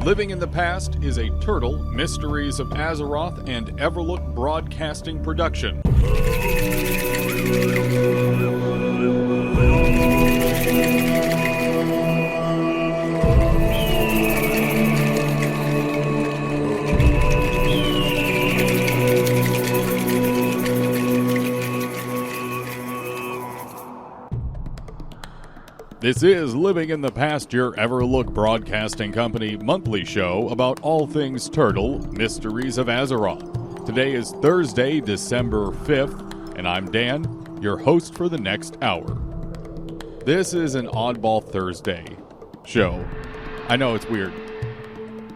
Living in the Past is a Turtle, Mysteries of Azeroth, and Everlook Broadcasting production. This is Living in the Past, your Everlook Broadcasting Company monthly show about all things Turtle, Mysteries of Azeroth. Today is Thursday, December 5th, and I'm Dan, your host for the next hour. This is an oddball Thursday show. I know it's weird.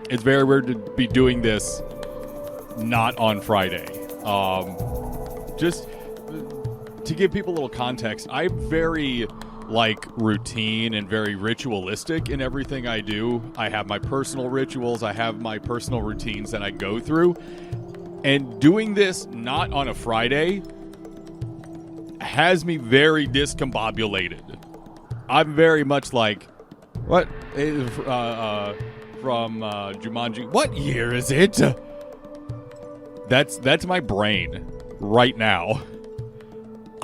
It's very weird to be doing this not on Friday. Just to give people a little context, I'm very routine and very ritualistic in everything I do. I have my personal rituals, I have my personal routines that I go through, and doing this not on a Friday has me very discombobulated. I'm very much like, what? From Jumanji. What year is it? That's my brain right now.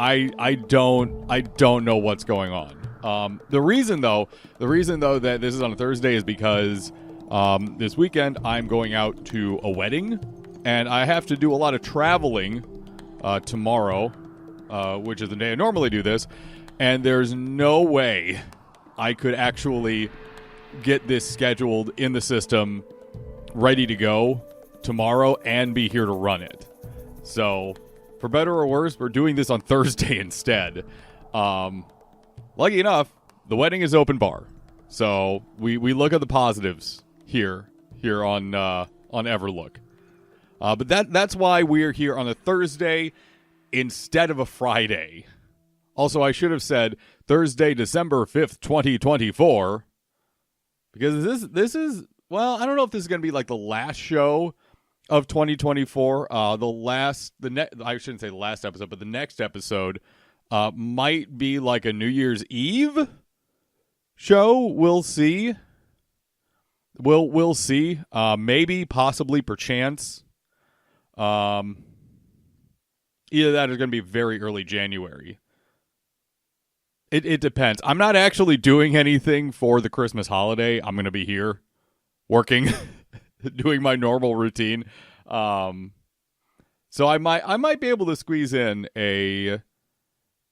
I don't know what's going on. The reason though that this is on a Thursday is because this weekend I'm going out to a wedding, and I have to do a lot of traveling tomorrow, which is the day I normally do this, and there's no way I could actually get this scheduled in the system, ready to go tomorrow, and be here to run it. So, for better or worse, we're doing this on Thursday instead. Lucky enough, the wedding is open bar, so we look at the positives here on Everlook. But that's why we're here on a Thursday instead of a Friday. Also, I should have said Thursday, December 5th, 2024, because this is, well, I don't know if this is going to be like the last show of 2024. I shouldn't say the last episode, but the next episode might be like a New Year's Eve show. We'll see. We'll see. Maybe, possibly, perchance. Either that is going to be very early January. It depends. I'm not actually doing anything for the Christmas holiday. I'm going to be here working, doing my normal routine. So I might be able to squeeze in a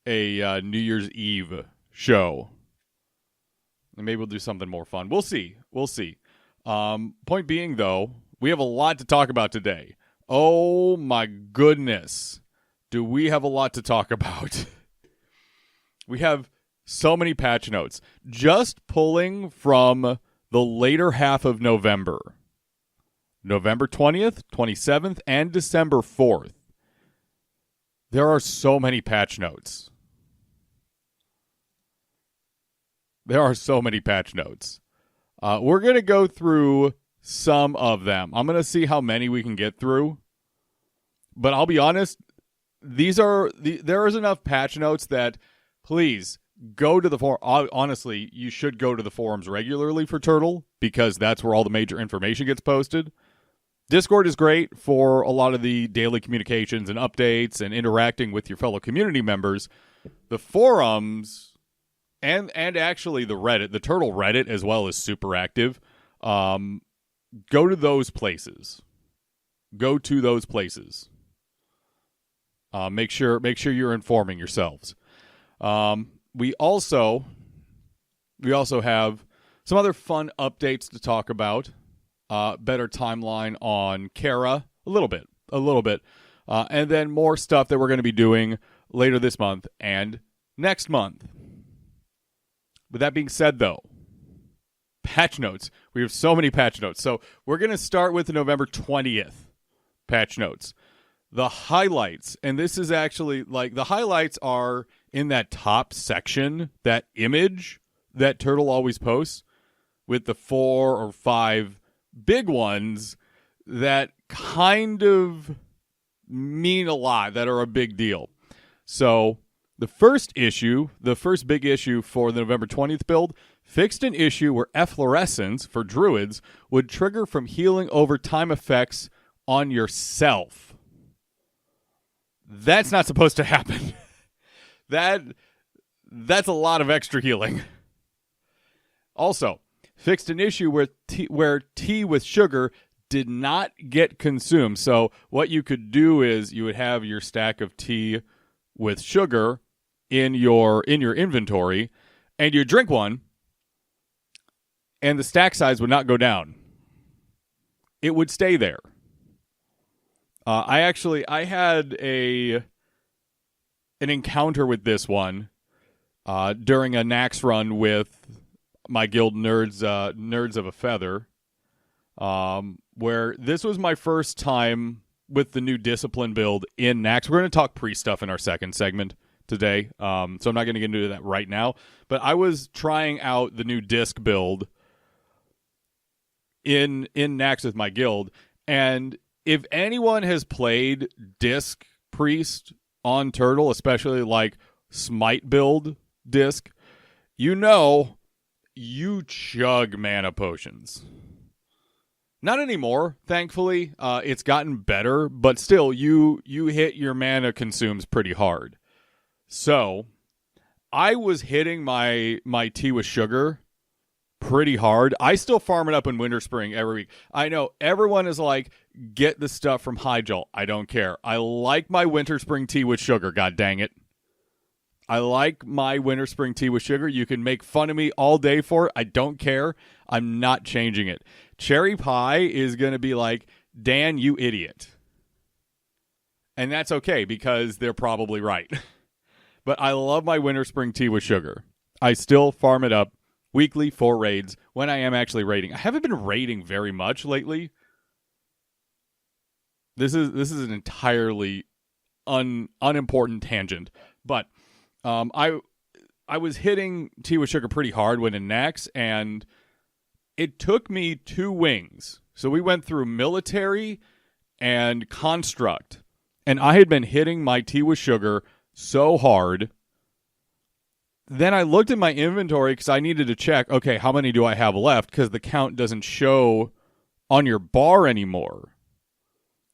New Year's Eve show. And maybe we'll do something more fun. We'll see. Point being, though, we have a lot to talk about today. Oh my goodness. Do we have a lot to talk about? We have so many patch notes. Just pulling from the later half of November 20th, 27th, and December 4th. There are so many patch notes. We're going to go through some of them. I'm going to see how many we can get through. But I'll be honest, there is enough patch notes that, please, go to the forum. Honestly, you should go to the forums regularly for Turtle, because that's where all the major information gets posted. Discord is great for a lot of the daily communications and updates and interacting with your fellow community members. The forums and actually the Reddit, the Turtle Reddit as well, is super active. Go to those places. Make sure you're informing yourselves. We also have some other fun updates to talk about. Better timeline on Kara, a little bit, and then more stuff that we're going to be doing later this month and next month. With that being said, though, patch notes. We have so many patch notes. So we're going to start with the November 20th patch notes. The highlights, and this is actually, the highlights are in that top section, that image that Turtle always posts, with the 4 or 5 big ones that kind of mean a lot, that are a big deal. So the first big issue for the November 20th build fixed an issue where efflorescence for druids would trigger from healing over time effects on yourself. That's not supposed to happen. That's a lot of extra healing. Also, fixed an issue where tea with sugar did not get consumed. So what you could do is you would have your stack of tea with sugar in your inventory, and you drink one, and the stack size would not go down. It would stay there. I had an encounter with this one during a Nax run with my guild nerds of a feather, where this was my first time with the new discipline build in Nax. We're going to talk pre-stuff in our second segment today, so I'm not going to get into that right now. But I was trying out the new disc build in Nax with my guild, and if anyone has played disc priest on Turtle, especially like smite build disc, you know you chug mana potions. Not anymore, thankfully. It's gotten better, but still, you hit your mana consumes pretty hard. So, I was hitting my tea with sugar pretty hard. I still farm it up in Winterspring every week. I know everyone is like, get the stuff from Hyjal. I don't care. I like my Winterspring tea with sugar, god dang it. I like my Winterspring tea with sugar. You can make fun of me all day for it. I don't care. I'm not changing it. Cherry pie is going to be like, Dan, you idiot. And that's okay because they're probably right. But I love my Winterspring tea with sugar. I still farm it up weekly for raids when I am actually raiding. I haven't been raiding very much lately. This is an entirely unimportant tangent, but I was hitting tea with sugar pretty hard when in Nax, and it took me 2 wings. So we went through military and construct, and I had been hitting my tea with sugar so hard. Then I looked at my inventory because I needed to check, okay, how many do I have left? Because the count doesn't show on your bar anymore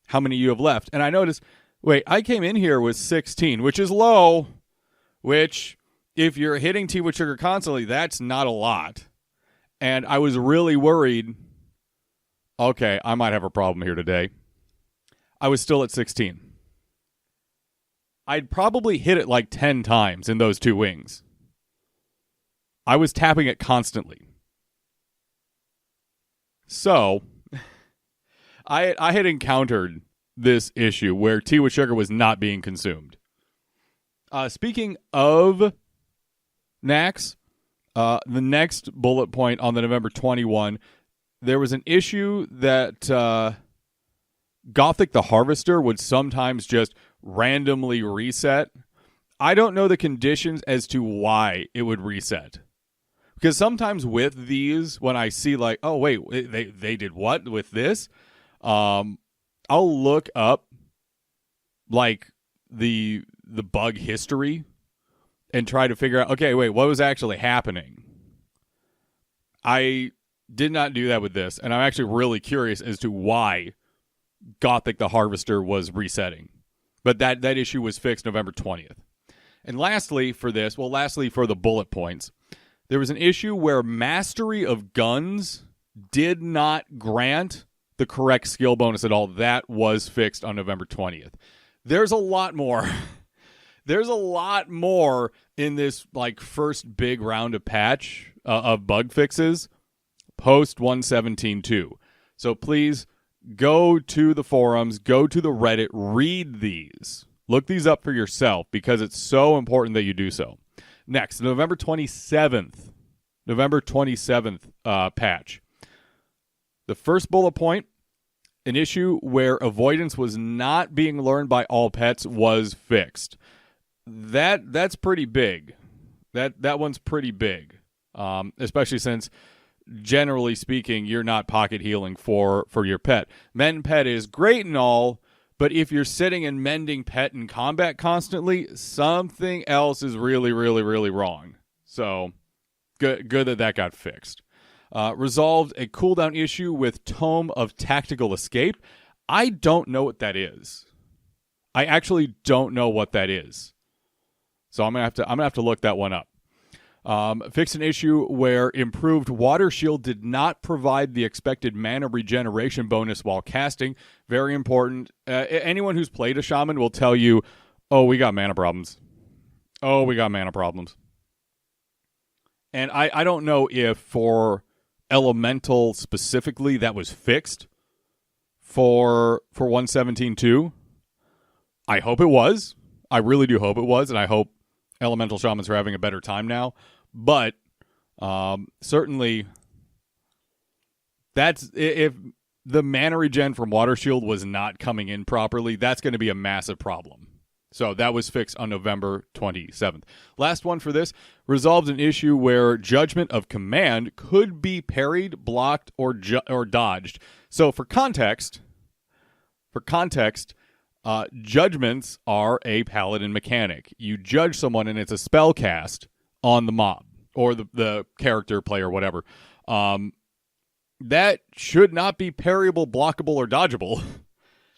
how many you have left. And I noticed, wait, I came in here with 16, which is low, which if you're hitting tea with sugar constantly, that's not a lot. And I was really worried, okay, I might have a problem here today. I was still at 16. I'd probably hit it like 10 times in those 2 wings. I was tapping it constantly. So, I had encountered this issue where tea with sugar was not being consumed. Speaking of Nax, the next bullet point on the November 21, there was an issue that Gothic the Harvester would sometimes just randomly reset. I don't know the conditions as to why it would reset. Because sometimes with these, when I see like, oh, wait, they did what with this? I'll look up like the bug history and try to figure out, okay, wait, what was actually happening? I did not do that with this, and I'm actually really curious as to why Gothic the Harvester was resetting. But that issue was fixed November 20th. And lastly for the bullet points, there was an issue where Mastery of Guns did not grant the correct skill bonus at all. That was fixed on November 20th. There's a lot more. There's a lot more in this like first big round of patch of bug fixes post 117.2. So please go to the forums, go to the Reddit, read these. Look these up for yourself because it's so important that you do so. Next, November 27th patch. The first bullet point, an issue where avoidance was not being learned by all pets was fixed. That's pretty big. That one's pretty big, especially since, generally speaking, you're not pocket healing for your pet. Mend pet is great and all, but if you're sitting and mending pet in combat constantly, something else is really, really, really wrong. So Good that got fixed. Resolved a cooldown issue with Tome of Tactical Escape. I don't know what that is. I actually don't know what that is. So I'm gonna have to look that one up. Fixed an issue where improved Water Shield did not provide the expected mana regeneration bonus while casting. Very important. Anyone who's played a shaman will tell you, oh, we got mana problems. Oh, we got mana problems. And I don't know if for Elemental specifically that was fixed for 117.2. I hope it was. I really do hope it was, and I hope Elemental Shamans are having a better time now. But certainly, that's if the mana regen from Water Shield was not coming in properly, that's going to be a massive problem. So that was fixed on November 27th. Last one for this, resolved an issue where Judgment of Command could be parried, blocked, or dodged. So for context, judgments are a paladin mechanic. You judge someone and it's a spell cast on the mob or the character, player, whatever. That should not be parryable, blockable, or dodgeable.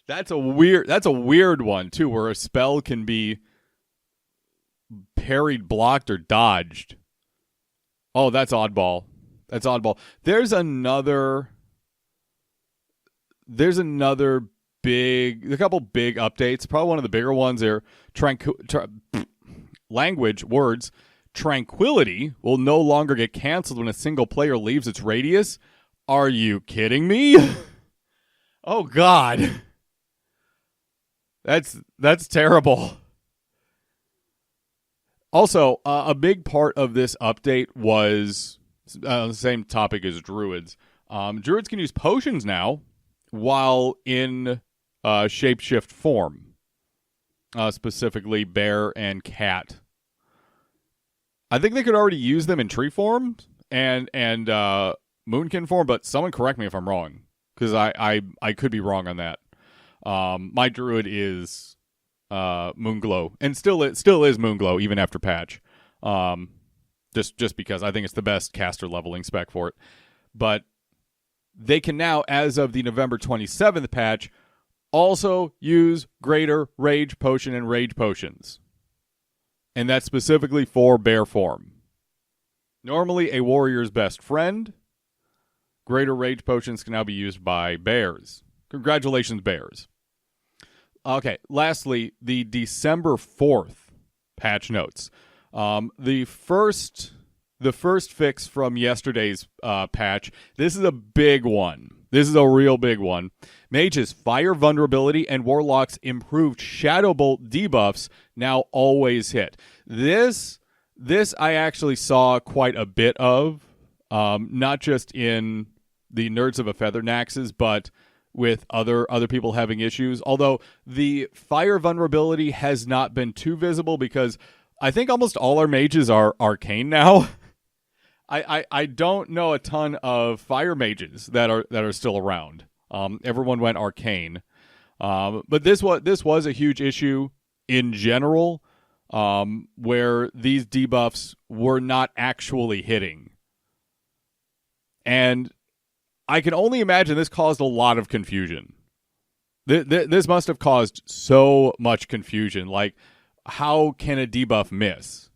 That's a weird one too, where a spell can be parried, blocked, or dodged. Oh, that's oddball. There's another a couple big updates. Probably one of the bigger ones are words. Tranquility will no longer get canceled when a single player leaves its radius. Are you kidding me? Oh God. That's terrible. Also, a big part of this update was the same topic as druids. Druids can use potions now while in shapeshift form, specifically bear and cat. I think they could already use them in tree form and moonkin form, but someone correct me if I'm wrong, because I could be wrong on that. My druid is Moonglow, and still is Moonglow even after patch. Just because I think it's the best caster leveling spec for it. But they can now, as of the November 27th patch, also use Greater Rage Potion and Rage Potions. And that's specifically for bear form. Normally a warrior's best friend, Greater Rage Potions can now be used by bears. Congratulations, bears. Okay, lastly, the December 4th patch notes. The first fix from yesterday's patch, this is a big one. This is a real big one. Mages' fire vulnerability and warlocks' improved Shadow Bolt debuffs now always hit. This I actually saw quite a bit of, not just in the Nerds of a Feather Naxes, but with other people having issues. Although the fire vulnerability has not been too visible because I think almost all our mages are arcane now. I don't know a ton of fire mages that are still around. Everyone went arcane. But this was a huge issue in general, where these debuffs were not actually hitting. And I can only imagine this caused a lot of confusion. This must have caused so much confusion. Like, how can a debuff miss?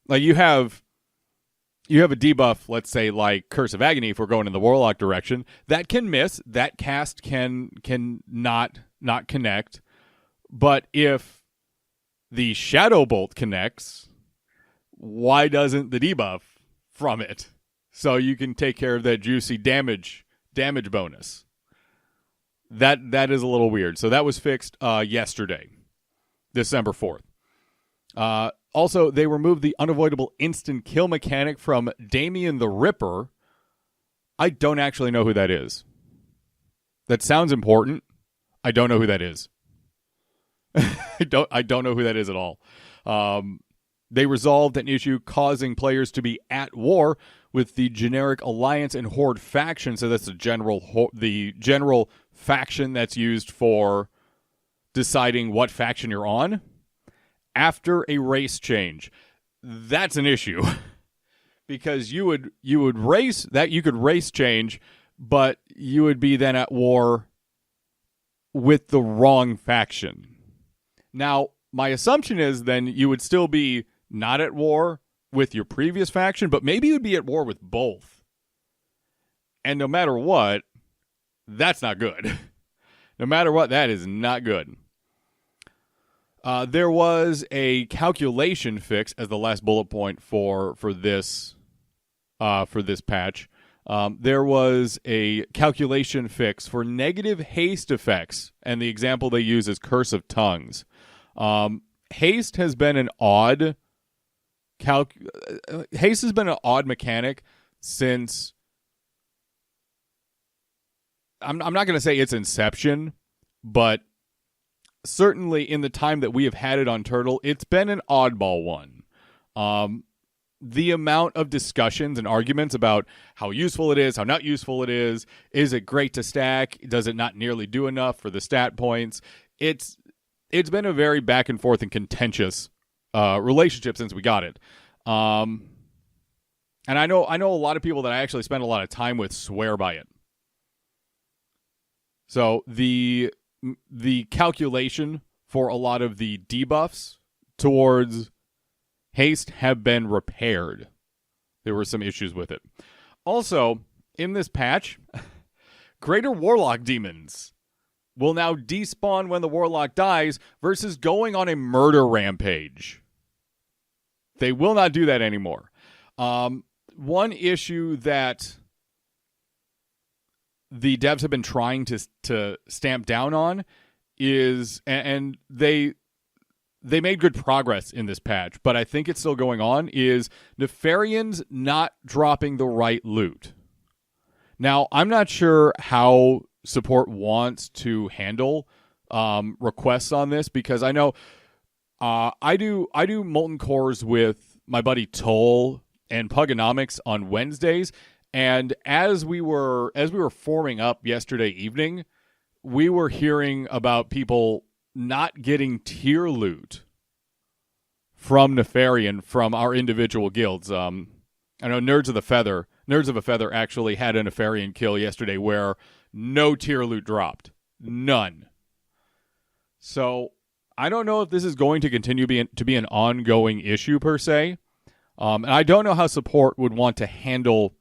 Like, you have a debuff, let's say, like Curse of Agony, if we're going in the Warlock direction, that can miss. That cast can not connect. But if the Shadow Bolt connects, why doesn't the debuff from it? So you can take care of that juicy damage bonus. That is a little weird. So that was fixed yesterday, December 4th. Also, they removed the unavoidable instant kill mechanic from Damien the Ripper. I don't actually know who that is. That sounds important. I don't know who that is. I don't know who that is at all. They resolved an issue causing players to be at war with the generic Alliance and Horde faction. So that's the general faction that's used for deciding what faction you're on after a race change. That's an issue. because you would race that, you could race change, but you would be then at war with the wrong faction. Now, my assumption is then you would still be not at war with your previous faction, but maybe you would be at war with both. And no matter what, that's not good. No matter what, that is not good. There was a calculation fix as the last bullet point for this patch. There was a calculation fix for negative haste effects, and the example they use is Curse of Tongues. Haste has been an odd mechanic since, I'm not going to say its inception, but certainly in the time that we have had it on Turtle, it's been an oddball one. The amount of discussions and arguments about how useful it is, how not useful it is it great to stack? Does it not nearly do enough for the stat points? It's been a very back and forth and contentious relationship since we got it. And I know a lot of people that I actually spend a lot of time with swear by it. So the calculation for a lot of the debuffs towards haste have been repaired. There were some issues with it. Also, in this patch, Greater Warlock Demons will now despawn when the Warlock dies versus going on a murder rampage. They will not do that anymore. One issue that the devs have been trying to stamp down on is, and they made good progress in this patch, but I think it's still going on, is Nefarians not dropping the right loot. Now, I'm not sure how support wants to handle requests on this, because I know I do Molten Cores with my buddy Toll and Pugonomics on Wednesdays, and as we were forming up yesterday evening, we were hearing about people not getting tier loot from Nefarian from our individual guilds. I know Nerds of a Feather actually had a Nefarian kill yesterday where no tier loot dropped. None. So I don't know if this is going to continue to be an ongoing issue per se. And I don't know how support would want to handle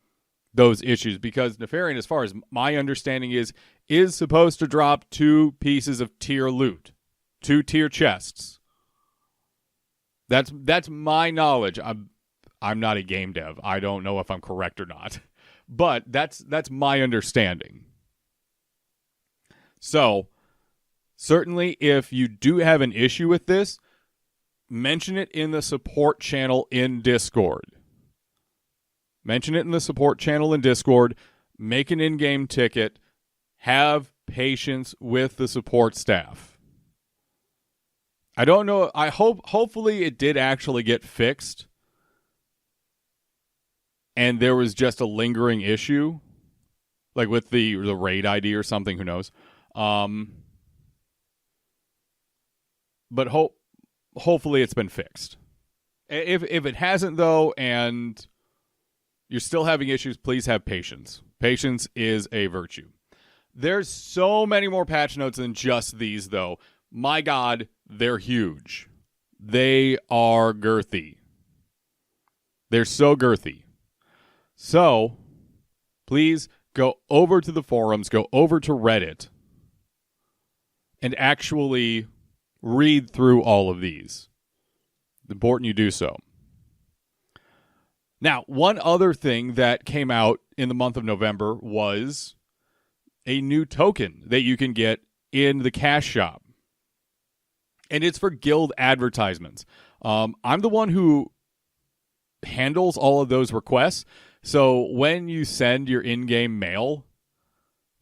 those issues, because Nefarian, as far as my understanding is supposed to drop 2 pieces of tier loot, 2 tier chests. That's my knowledge. I'm not a game dev. I don't know if I'm correct or not, but that's my understanding. So certainly, if you do have an issue with this, mention it in the support channel in Discord. Mention it in the support channel in Discord. Make an in-game ticket. Have patience with the support staff. I don't know. Hopefully it did actually get fixed, and there was just a lingering issue, like with the raid ID or something. Who knows? But hopefully it's been fixed. If it hasn't, though, and you're still having issues, please have patience. Patience is a virtue. There's so many more patch notes than just these, though. My God, they're huge. They are girthy. They're so girthy. So, please go over to the forums, go over to Reddit, and actually read through all of these. It's important you do so. Now, one other thing that came out in the month of November was a new token that you can get in the cash shop. And it's for guild advertisements. I'm the one who handles all of those requests. So when you send your in-game mail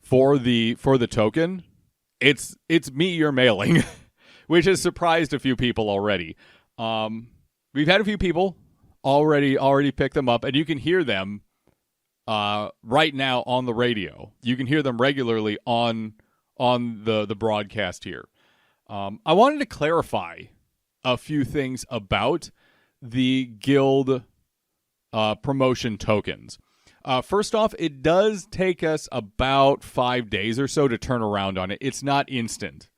for the token, it's me you're mailing, which has surprised a few people already. We've had a few people already pick them up, and you can hear them right now on the radio. You can hear them regularly on the broadcast here. I wanted to clarify a few things about the guild promotion tokens. First off, it does take us about 5 days or so to turn around on it. It's not instant.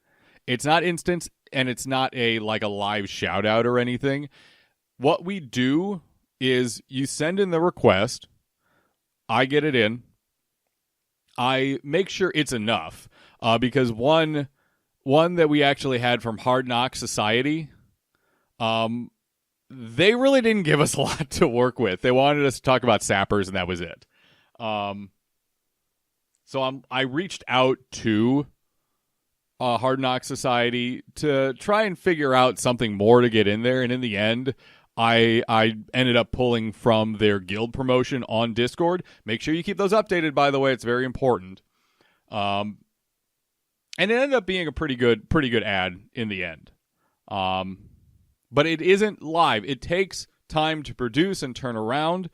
It's not instant, and it's not a live shout out or anything. What we do is you send in the request. I get it in. I make sure it's enough because one that we actually had from Hard Knock Society, they really didn't give us a lot to work with. They wanted us to talk about sappers, and that was it. So I reached out to Hard Knock Society to try and figure out something more to get in there, and in the end, I ended up pulling from their guild promotion on Discord. Make sure you keep those updated, by the way. It's very important. And it ended up being a pretty good ad in the end. But it isn't live. It takes time to produce and turn around.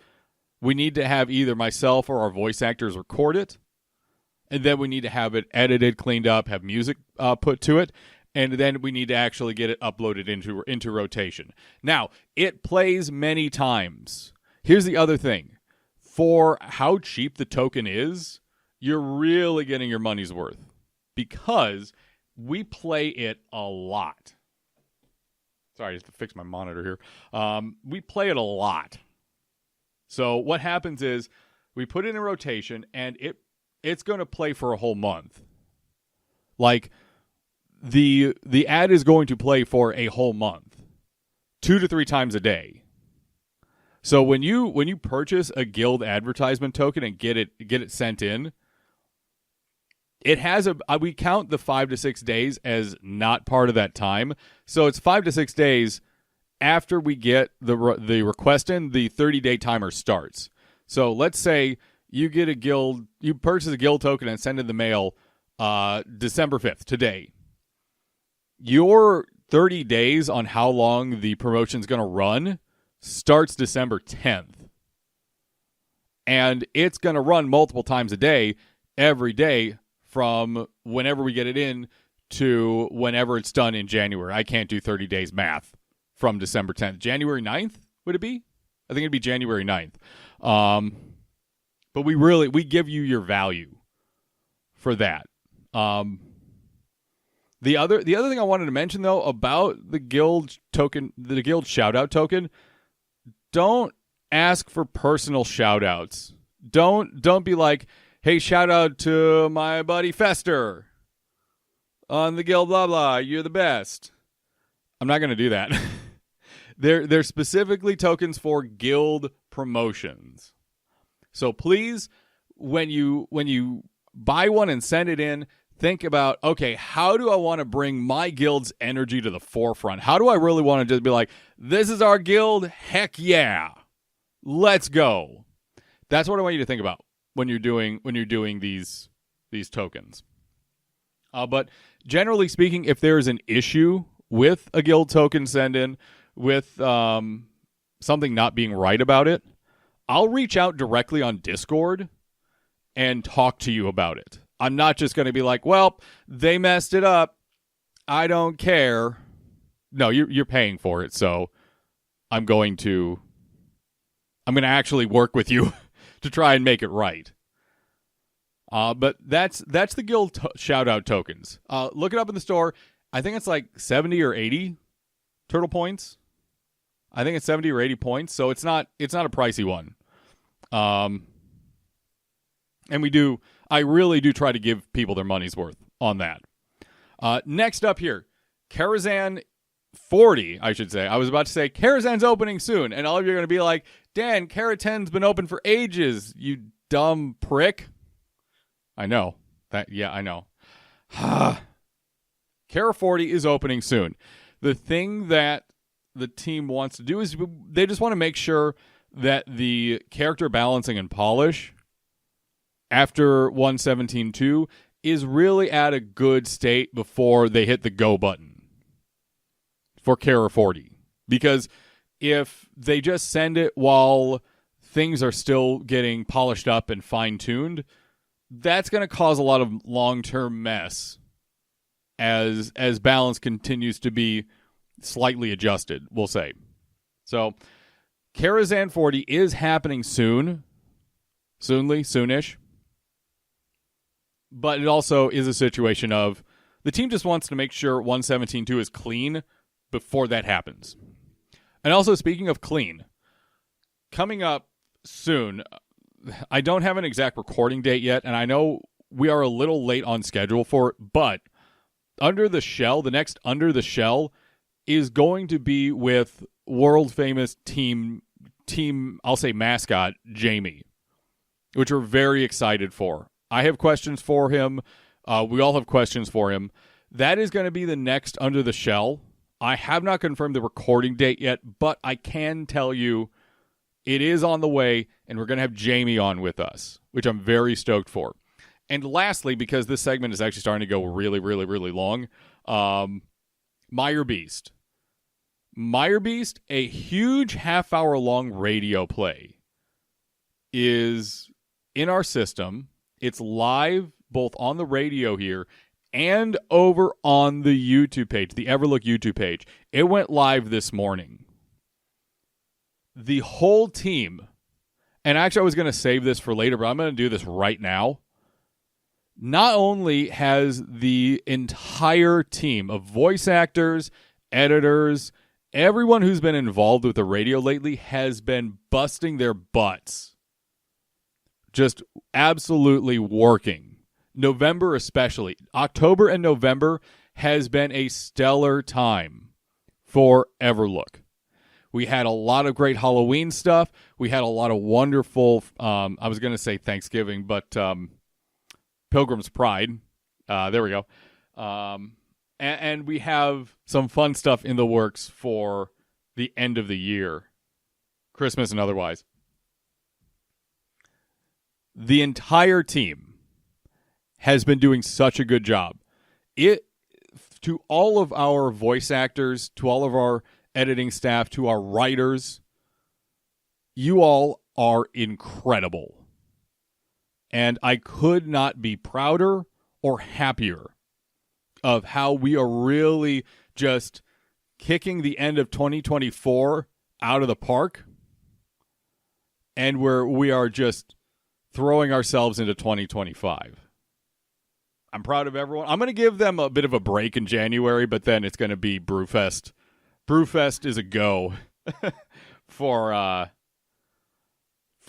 We need to have either myself or our voice actors record it. And then we need to have it edited, cleaned up, have music put to it. And then we need to actually get it uploaded into rotation. Now, it plays many times. Here's the other thing. For how cheap the token is, you're really getting your money's worth. Because we play it a lot. Sorry, I just have to fix my monitor here. We play it a lot. So what happens is we put it in rotation, and it's going to play for a whole month. Like, the ad is going to play for a whole month, 2 to 3 times a day. So when you purchase a guild advertisement token and get it sent in, it has we count the 5 to 6 days as not part of that time. So it's 5 to 6 days after we get the request in, the 30-day timer starts. So let's say you purchase a guild token and send in the mail December 5th, today. Your 30 days on how long the promotion's going to run starts December 10th. And it's going to run multiple times a day, every day, from whenever we get it in to whenever it's done in January. I can't do 30 days math from December 10th. January 9th, would it be? I think it'd be January 9th. But we give you your value for that. The other thing I wanted to mention, though, about the guild token, the guild shout-out token, don't ask for personal shout-outs. Don't be like, hey, shout-out to my buddy Fester on the guild blah blah, you're the best. I'm not going to do that. They're specifically tokens for guild promotions. So please, when you buy one and send it in, think about, okay, how do I want to bring my guild's energy to the forefront? How do I really want to just be like, this is our guild? Heck yeah. Let's go. That's what I want you to think about when you're doing these tokens. But generally speaking, if there's an issue with a guild token send-in, with something not being right about it, I'll reach out directly on Discord and talk to you about it. I'm not just going to be like, well, they messed it up. I don't care. No, you're paying for it, so I'm going to actually work with you to try and make it right. But that's the guild shout-out tokens. Look it up in the store. I think it's like 70 or 80 turtle points. I think it's 70 or 80 points, so it's not a pricey one. And I really do try to give people their money's worth on that. Next up here, Karazhan 40, I should say. I was about to say Karazhan's opening soon, and all of you are going to be like, Dan, Karazhan's been open for ages, you dumb prick. I know. I know. Kara 40 is opening soon. The thing that the team wants to do is they just want to make sure that the character balancing and polish after 117.2 is really at a good state before they hit the go button for Kara 40. Because if they just send it while things are still getting polished up and fine-tuned, that's going to cause a lot of long-term mess as balance continues to be slightly adjusted, we'll say. So Karazhan 40 is happening soonish. But it also is a situation of the team just wants to make sure 117.2 is clean before that happens. And also, speaking of clean, coming up soon, I don't have an exact recording date yet, and I know we are a little late on schedule for it, but Under the Shell, the next Under the Shell, is going to be with world-famous team, I'll say mascot, Jamie, which we're very excited for. I have questions for him. We all have questions for him. That is going to be the next Under the Shell. I have not confirmed the recording date yet, but I can tell you it is on the way, and we're going to have Jamie on with us, which I'm very stoked for. And lastly, because this segment is actually starting to go really, really, really long, Meyer Beast. Meyer Beast, a huge half-hour-long radio play, is in our system. It's live both on the radio here and over on the YouTube page, the Everlook YouTube page. It went live this morning. The whole team, and actually I was going to save this for later, but I'm going to do this right now. Not only has the entire team of voice actors, editors, everyone who's been involved with the radio lately has been busting their butts. Just absolutely working. November especially. October and November has been a stellar time for Everlook. We had a lot of great Halloween stuff. We had a lot of wonderful, I was going to say Thanksgiving, but Pilgrim's Pride. There we go. And we have some fun stuff in the works for the end of the year, Christmas and otherwise. The entire team has been doing such a good job. To all of our voice actors, to all of our editing staff, to our writers, you all are incredible. And I could not be prouder or happier of how we are really just kicking the end of 2024 out of the park, and we are just throwing ourselves into 2025. I'm proud of everyone. I'm going to give them a bit of a break in January, but then it's going to be Brewfest. Brewfest is a go for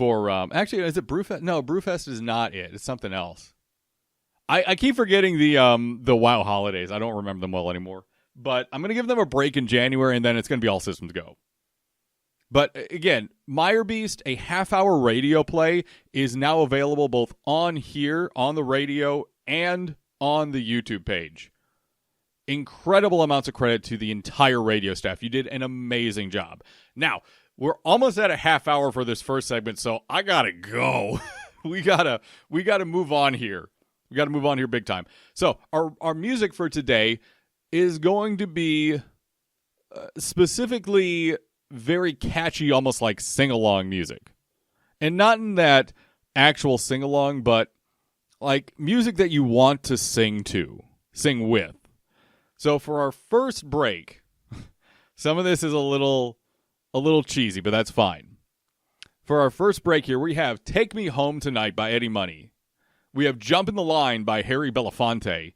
actually, is it Brewfest? No, Brewfest is not it. It's something else. I keep forgetting the WoW holidays. I don't remember them well anymore. But I'm going to give them a break in January, and then it's going to be all systems go. But again, Meyer Beast, a half-hour radio play, is now available both on here, on the radio, and on the YouTube page. Incredible amounts of credit to the entire radio staff. You did an amazing job. Now, we're almost at a half hour for this first segment, so I gotta go. we gotta move on here. We gotta move on here big time. So our music for today is going to be specifically very catchy, almost like sing-along music. And not in that actual sing-along, but like music that you want to sing with. So for our first break, some of this is a little cheesy, but that's fine. For our first break here, we have Take Me Home Tonight by Eddie Money. We have Jump in the Line by Harry Belafonte.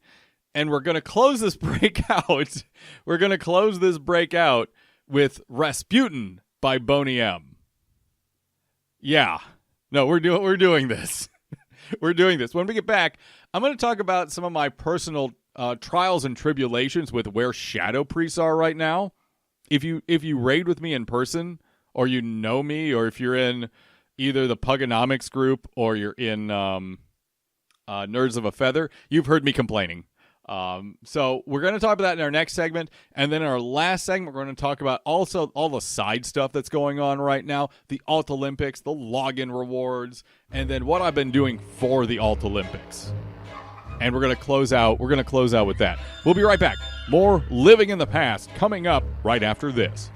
And we're going to close this break out. We're going to close this break out with Rasputin by Boney M. Yeah. No, we're doing this. We're doing this. When we get back, I'm going to talk about some of my personal trials and tribulations with where shadow priests are right now. If you raid with me in person, or you know me, or if you're in either the Pugonomics group or you're in Nerds of a Feather, you've heard me complaining. So we're going to talk about that in our next segment. And then in our last segment, we're going to talk about also all the side stuff that's going on right now, the Alt Olympics, the login rewards, and then what I've been doing for the Alt Olympics. And we're going to close out with that. We'll be right back. More Living in the Past coming up right after this.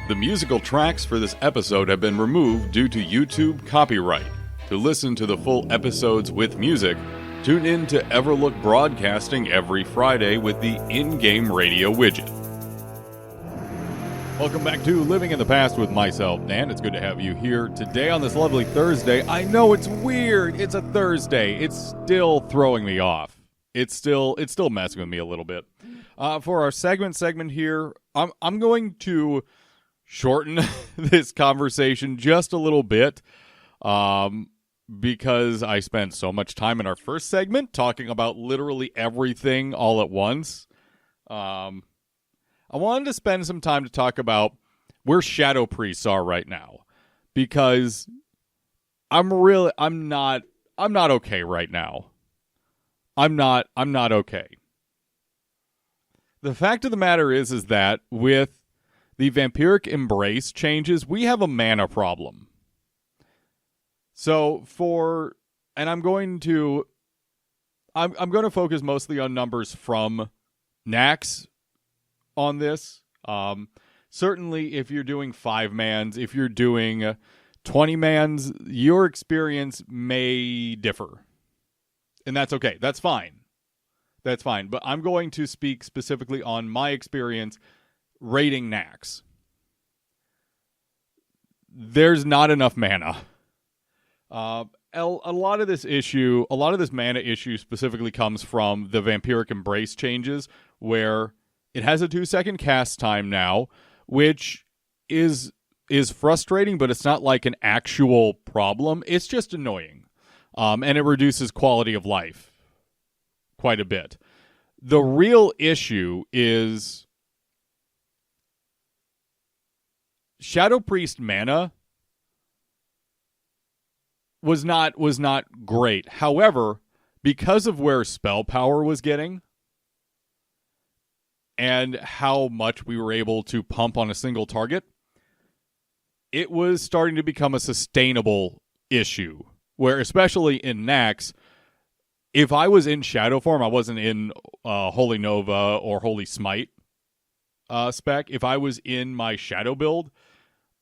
The musical tracks for this episode have been removed due to YouTube copyright. To listen to the full episodes with music, tune in to Everlook Broadcasting every Friday with the in-game radio widget. Welcome back to Living in the Past with myself, Dan. It's good to have you here today on this lovely Thursday. I know it's weird. It's a Thursday. It's still throwing me off. It's still messing with me a little bit. For our segment here, I'm going to shorten this conversation just a little bit, because I spent so much time in our first segment talking about literally everything all at once. I wanted to spend some time to talk about where shadow priests are right now, because I'm not okay right now. I'm not okay. The fact of the matter is that with the vampiric embrace changes, we have a mana problem. So I'm going to focus mostly on numbers from Nax on this. Certainly if you're doing 5-mans, if you're doing 20-mans, your experience may differ. And that's okay. That's fine. But I'm going to speak specifically on my experience raiding Nax. There's not enough mana. A lot of this mana issue specifically comes from the vampiric embrace changes, where it has a 2-second cast time now, which is frustrating, but it's not like an actual problem. It's just annoying. And it reduces quality of life quite a bit. The real issue is Shadow Priest mana was not great. However, because of where spell power was getting and how much we were able to pump on a single target, it was starting to become a sustainable issue. Where, especially in Nax, if I was in Shadow form, I wasn't in Holy Nova or Holy Smite spec. If I was in my Shadow build,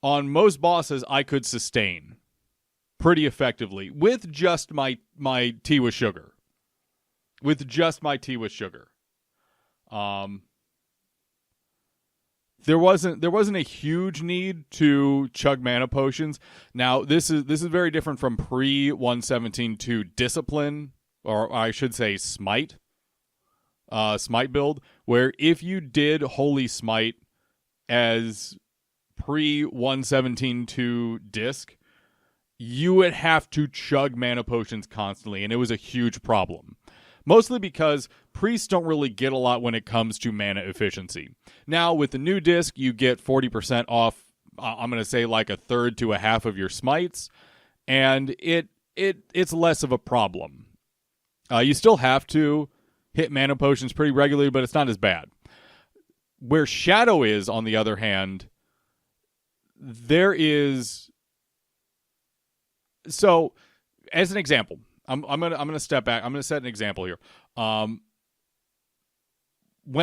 on most bosses, I could sustain pretty effectively with just my tea with sugar. There wasn't a huge need to chug mana potions. Now, this is very different from pre-117.2 Discipline, or I should say Smite build, where if you did Holy Smite as pre-117.2 Disc, you would have to chug mana potions constantly, and it was a huge problem. Mostly because priests don't really get a lot when it comes to mana efficiency. Now, with the new disc, you get 40% off, I'm going to say like a third to a half of your smites, and it's less of a problem. You still have to hit mana potions pretty regularly, but it's not as bad. Where Shadow is, on the other hand, there is... So, as an example... I'm gonna step back. I'm gonna set an example here. When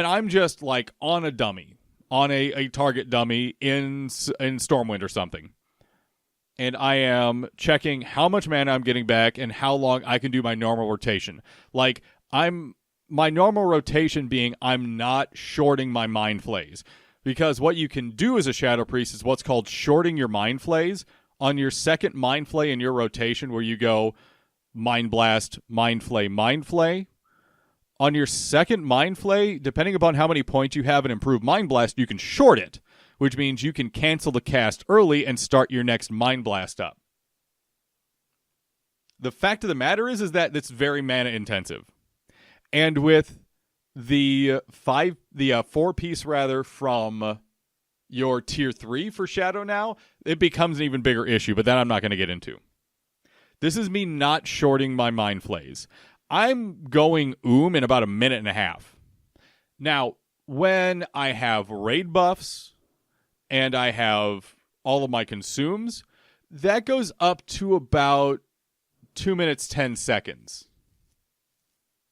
I'm just like on a dummy, on a target dummy in Stormwind or something, and I am checking how much mana I'm getting back and how long I can do my normal rotation. Like my normal rotation being I'm not shorting my mind flays, because what you can do as a Shadow Priest is what's called shorting your mind flays. On your second mind flay in your rotation, where you go Mind Blast, Mind Flay, Mind Flay. On your second Mind Flay, depending upon how many points you have in Improved Mind Blast, you can short it, which means you can cancel the cast early and start your next Mind Blast up. The fact of the matter is that it's very mana intensive. And with the 4-piece from your Tier 3 for Shadow now, it becomes an even bigger issue, but that I'm not going to get into. This is me not shorting my mind flays. I'm going in about a minute and a half. Now, when I have raid buffs and I have all of my consumes, that goes up to about 2 minutes, 10 seconds.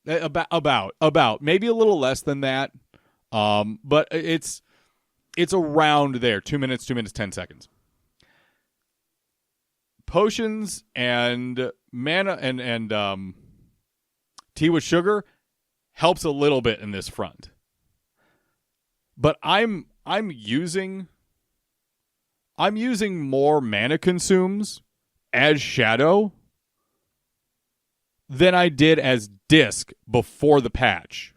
About. Maybe a little less than that. But it's around there. 2 minutes, 10 seconds. Potions and mana and tea with sugar helps a little bit in this front. But I'm using I'm using more mana consumes as Shadow than I did as Disc before the patch.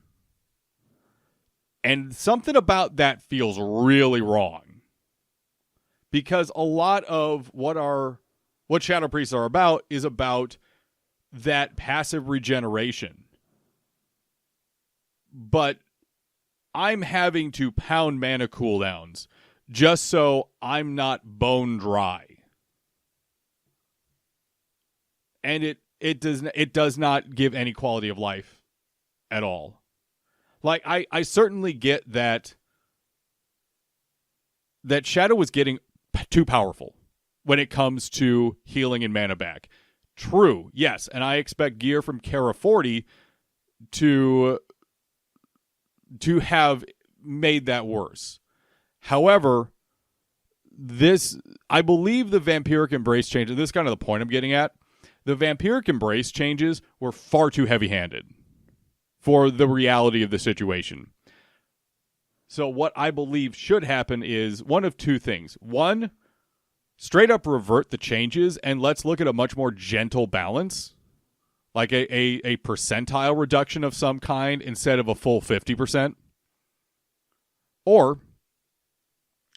And something about that feels really wrong. Because a lot of what Shadow Priests are about is about that passive regeneration. But I'm having to pound mana cooldowns just so I'm not bone dry. And it does not give any quality of life at all. Like, I certainly get that Shadow was getting too powerful when it comes to healing and mana back. True, yes, and I expect gear from Kara 40 to have made that worse. However, I believe the Vampiric Embrace changes, this is kind of the point I'm getting at. The Vampiric Embrace changes were far too heavy-handed for the reality of the situation. So what I believe should happen is one of two things. One, straight up revert the changes and let's look at a much more gentle balance. Like a percentile reduction of some kind instead of a full 50%. Or,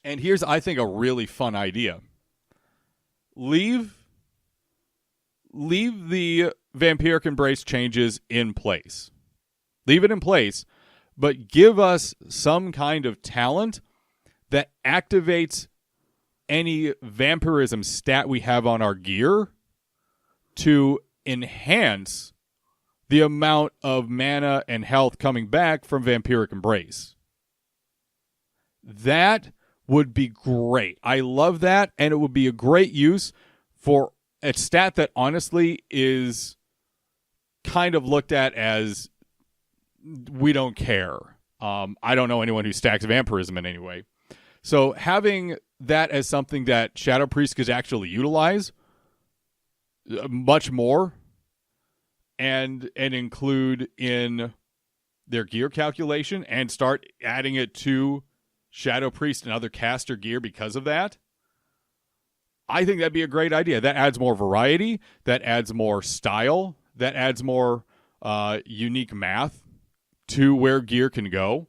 and here's, I think, a really fun idea. Leave the Vampiric Embrace changes in place. Leave it in place, but give us some kind of talent that activates any vampirism stat we have on our gear to enhance the amount of mana and health coming back from Vampiric Embrace. That would be great. I love that, and it would be a great use for a stat that honestly is kind of looked at as we don't care. I don't know anyone who stacks vampirism in any way. So having that as something that Shadow Priest could actually utilize much more and include in their gear calculation and start adding it to Shadow Priest and other caster gear because of that, I think that'd be a great idea. That adds more variety, that adds more style, that adds more unique math to where gear can go.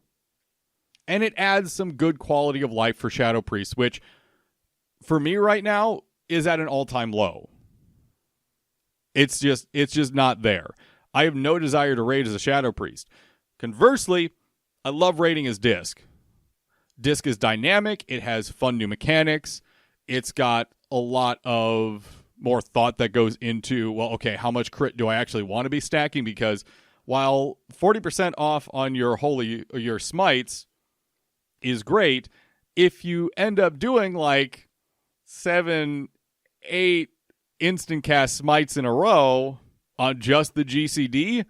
And it adds some good quality of life for Shadow Priest, which for me right now is at an all-time low. It's just not there. I have no desire to raid as a Shadow Priest. Conversely, I love raiding as Disc. Disc is dynamic. It has fun new mechanics. It's got a lot of more thought that goes into, well, okay, how much crit do I actually want to be stacking? Because while 40% off on your smites is great, if you end up doing like 7, 8 instant cast smites in a row on just the GCD,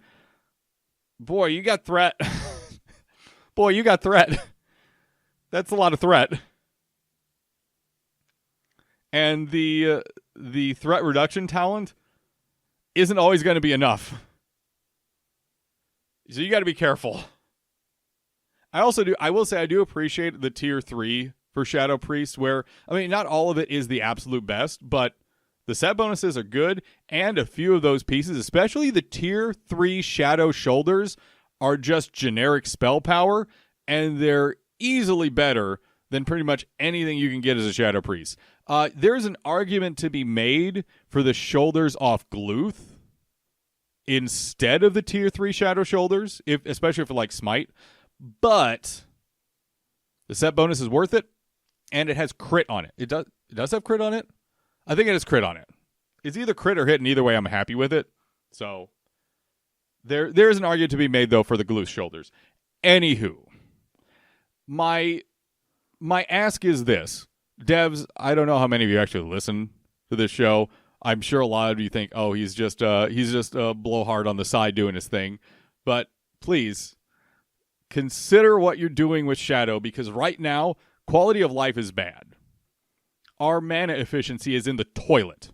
boy, you got threat. Boy, you got threat. That's a lot of threat. And the threat reduction talent isn't always going to be enough. So you got to be careful. I will say I do appreciate the tier 3 for Shadow Priest, where, I mean, not all of it is the absolute best, but the set bonuses are good, and a few of those pieces, especially the tier 3 Shadow Shoulders, are just generic spell power, and they're easily better than pretty much anything you can get as a Shadow Priest. There's an argument to be made for the shoulders off Gluth instead of the tier 3 Shadow Shoulders, especially for like Smite, but the set bonus is worth it, and it has crit on it. It does have crit on it? I think it has crit on it. It's either crit or hit, and either way I'm happy with it. So there is an argument to be made, though, for the Gluth Shoulders. Anywho, my ask is this. Devs, I don't know how many of you actually listen to this show. I'm sure a lot of you think, oh, he's just a blowhard on the side doing his thing. But please, consider what you're doing with Shadow, because right now, quality of life is bad. Our mana efficiency is in the toilet,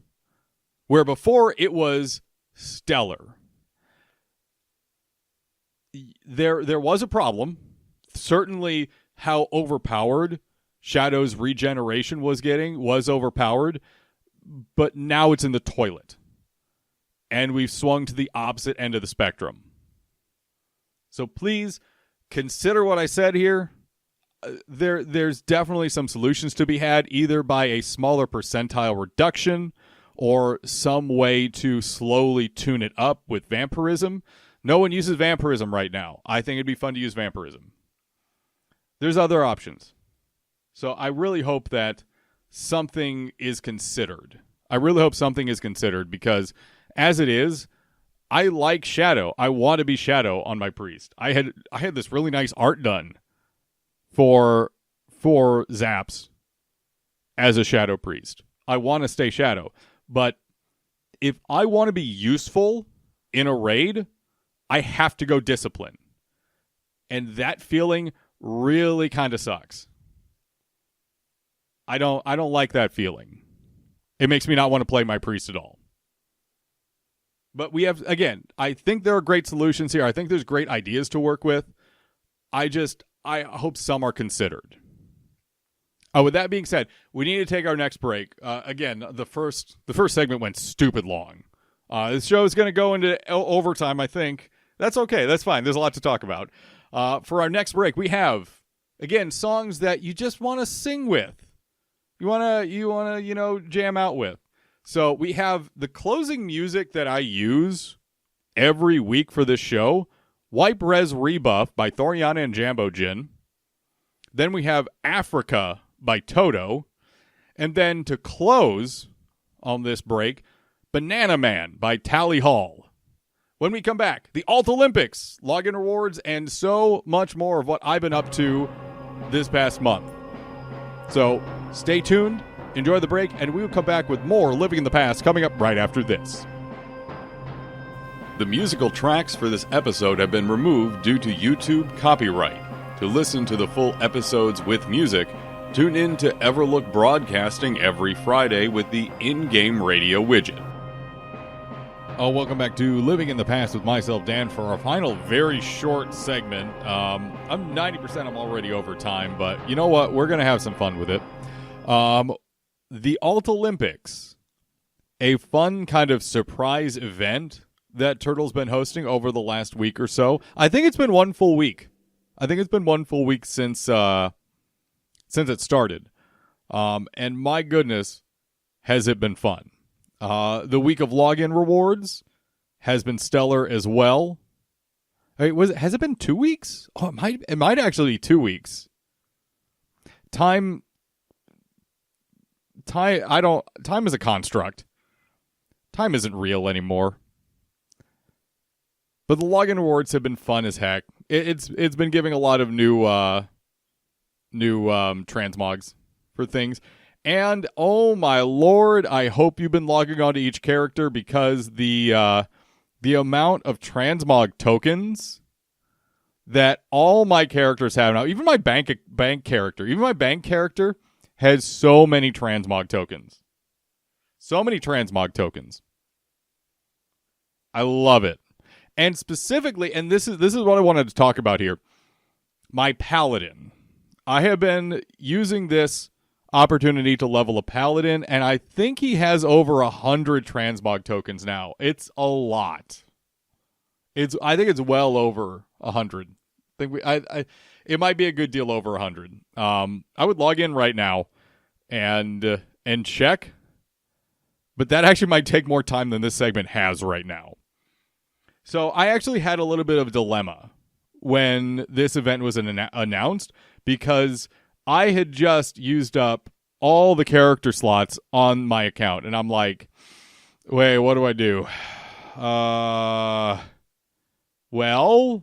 where before it was stellar. There was a problem. Certainly how overpowered Shadow's regeneration was overpowered, but now it's in the toilet. And we've swung to the opposite end of the spectrum. So please consider what I said here. There's definitely some solutions to be had, either by a smaller percentile reduction or some way to slowly tune it up with vampirism. No one uses vampirism right now. I think it'd be fun to use vampirism. There's other options. So I really hope that something is considered. I really hope something is considered, because as it is, I like Shadow. I want to be Shadow on my priest. I had this really nice art done for Zaps as a Shadow priest. I want to stay Shadow. But if I want to be useful in a raid, I have to go Discipline. And that feeling really kind of sucks. I don't like that feeling. It makes me not want to play my priest at all. But we have, again, I think there are great solutions here. I think there's great ideas to work with. I hope some are considered. With that being said, we need to take our next break. Again, the first segment went stupid long. This show is going to go into overtime, I think. That's okay. That's fine. There's a lot to talk about. For our next break, we have, again, songs that you just want to sing with. You want to, jam out with. So we have the closing music that I use every week for this show, Wipe Res Rebuff by Thoriana and Jambo Jin. Then we have Africa by Toto. And then to close on this break, Banana Man by Tally Hall. When we come back, the Alt Olympics, login rewards, and so much more of what I've been up to this past month. So stay tuned, enjoy the break, and we will come back with more Living in the Past coming up right after this. The musical tracks for this episode have been removed due to YouTube copyright. To listen to the full episodes with music, tune in to Everlook Broadcasting every Friday with the in-game radio widget. Welcome back to Living in the Past with myself, Dan, for our final very short segment. I'm 90%, I'm already over time, but you know what? We're going to have some fun with it. The Alt Olympics, a fun kind of surprise event that Turtle's been hosting over the last week or so. I think it's been one full week. Since it started. And my goodness, has it been fun. The week of login rewards has been stellar as well. Has it been 2 weeks? Oh, it might actually be 2 weeks. Time is a construct. Time isn't real anymore. But the login rewards have been fun as heck. It's been giving a lot of new transmogs for things. And, oh my lord, I hope you've been logging on to each character, because the amount of transmog tokens that all my characters have now, even my bank character has so many transmog tokens. So many transmog tokens. I love it. And specifically, and this is what I wanted to talk about here, my paladin. I have been using this opportunity to level a paladin, and I think he has over 100 transmog tokens now. It's a lot. I think it's well over 100. It might be a good deal over 100. I would log in right now and check, but that actually might take more time than this segment has right now. So I actually had a little bit of a dilemma when this event was announced, because I had just used up all the character slots on my account, and I'm like, wait, what do I do? Well,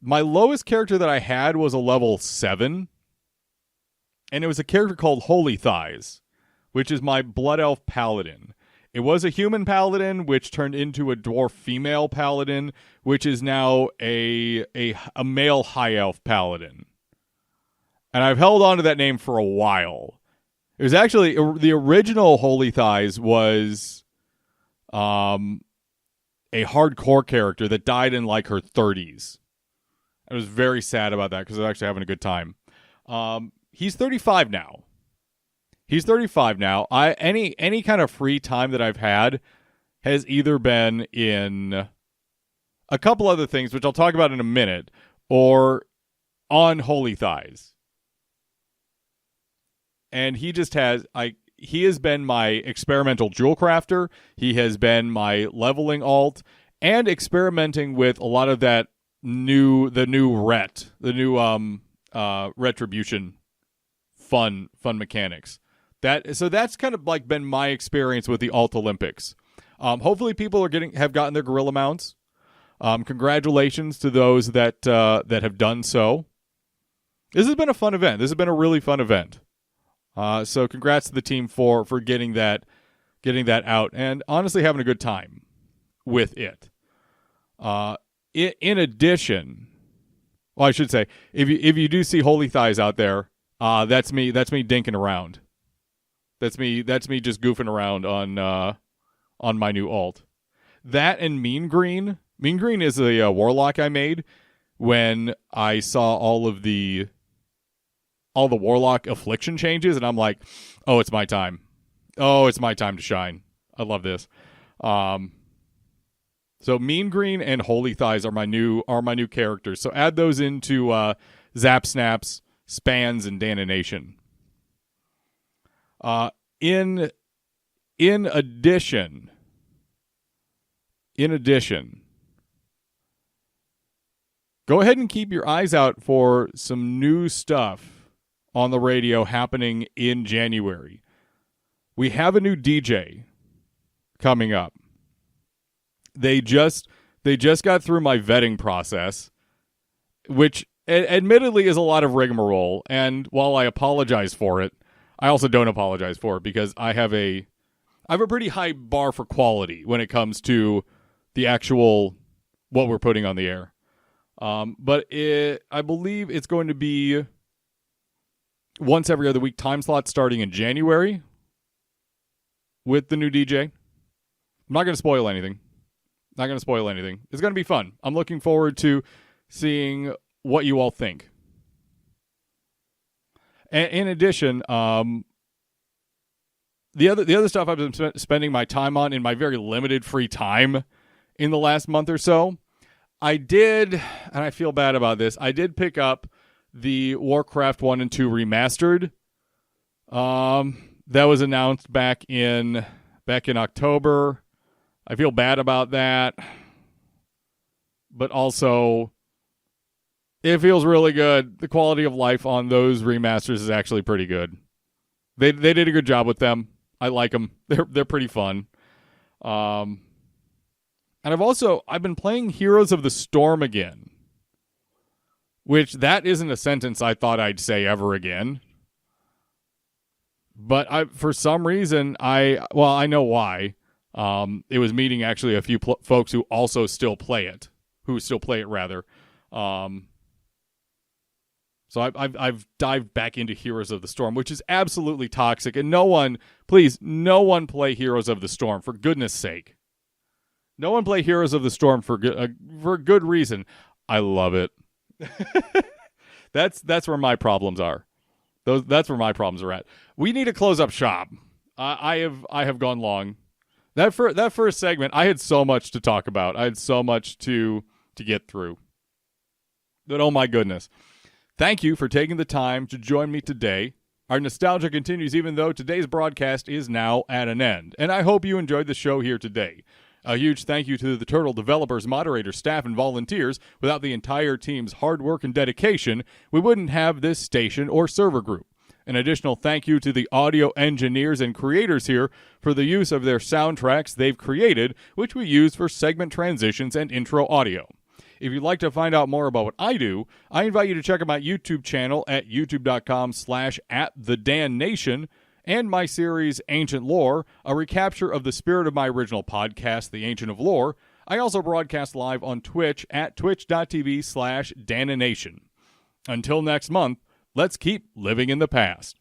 my lowest character that I had was a level 7, and it was a character called Holy Thighs, which is my Blood Elf Paladin. It was a human paladin, which turned into a dwarf female paladin, which is now a male high elf paladin. And I've held on to that name for a while. It was actually, the original Holy Thighs was a hardcore character that died in like her 30s. I was very sad about that, because I was actually having a good time. He's 35 now. Any kind of free time that I've had has either been in a couple other things, which I'll talk about in a minute, or on Holy Thighs. And he has been my experimental jewel crafter. He has been my leveling alt and experimenting with a lot of the new retribution fun mechanics. That's kind of like been my experience with the Alt Olympics. Hopefully people have gotten their gorilla mounts. Congratulations to those that have done so. This has been a fun event. This has been a really fun event. So congrats to the team for getting that out and honestly having a good time with it. In addition, well, I should say, if you do see Holy Thighs out there, that's me dinking around. That's me just goofing around on my new alt. That and Mean Green. Mean Green is a warlock I made when I saw all the warlock affliction changes, and I'm like, oh, it's my time. Oh, it's my time to shine. I love this. So Mean Green and Holy Thighs are my new characters. So add those into Zap Snaps, Spans, and Danonation. In addition, go ahead and keep your eyes out for some new stuff on the radio happening in January. We have a new DJ coming up. They just got through my vetting process, which admittedly is a lot of rigmarole. And while I apologize for it, I also don't apologize for it because I have a pretty high bar for quality when it comes to the actual what we're putting on the air. But I believe it's going to be once every other week time slot starting in January with the new DJ. I'm not going to spoil anything. It's going to be fun. I'm looking forward to seeing what you all think. And in addition, the other stuff I've been spending my time on in my very limited free time in the last month or so, I did, and I feel bad about this, I did pick up the Warcraft 1 and 2 remastered. That was announced back in October. I feel bad about that. But also, it feels really good. The quality of life on those remasters is actually pretty good. They did a good job with them. I like them. They're pretty fun. And I've been playing Heroes of the Storm again. Which that isn't a sentence I thought I'd say ever again. But for some reason, I know why. It was meeting actually a few folks who also still play it. So I've dived back into Heroes of the Storm, which is absolutely toxic. And no one play Heroes of the Storm, for goodness sake. No one play Heroes of the Storm for good reason. I love it. That's where my problems are. That's where my problems are at. We need to close up shop. I have gone long. That first segment, I had so much to talk about. I had so much to get through. But oh my goodness. Thank you for taking the time to join me today. Our nostalgia continues even though today's broadcast is now at an end. And I hope you enjoyed the show here today. A huge thank you to the Turtle developers, moderators, staff, and volunteers. Without the entire team's hard work and dedication, we wouldn't have this station or server group. An additional thank you to the audio engineers and creators here for the use of their soundtracks they've created, which we use for segment transitions and intro audio. If you'd like to find out more about what I do, I invite you to check out my YouTube channel at youtube.com/@TheDanNation and my series Ancient Lore, a recapture of the spirit of my original podcast, The Ancient of Lore. I also broadcast live on Twitch at twitch.tv/Danonation. Until next month, let's keep living in the past.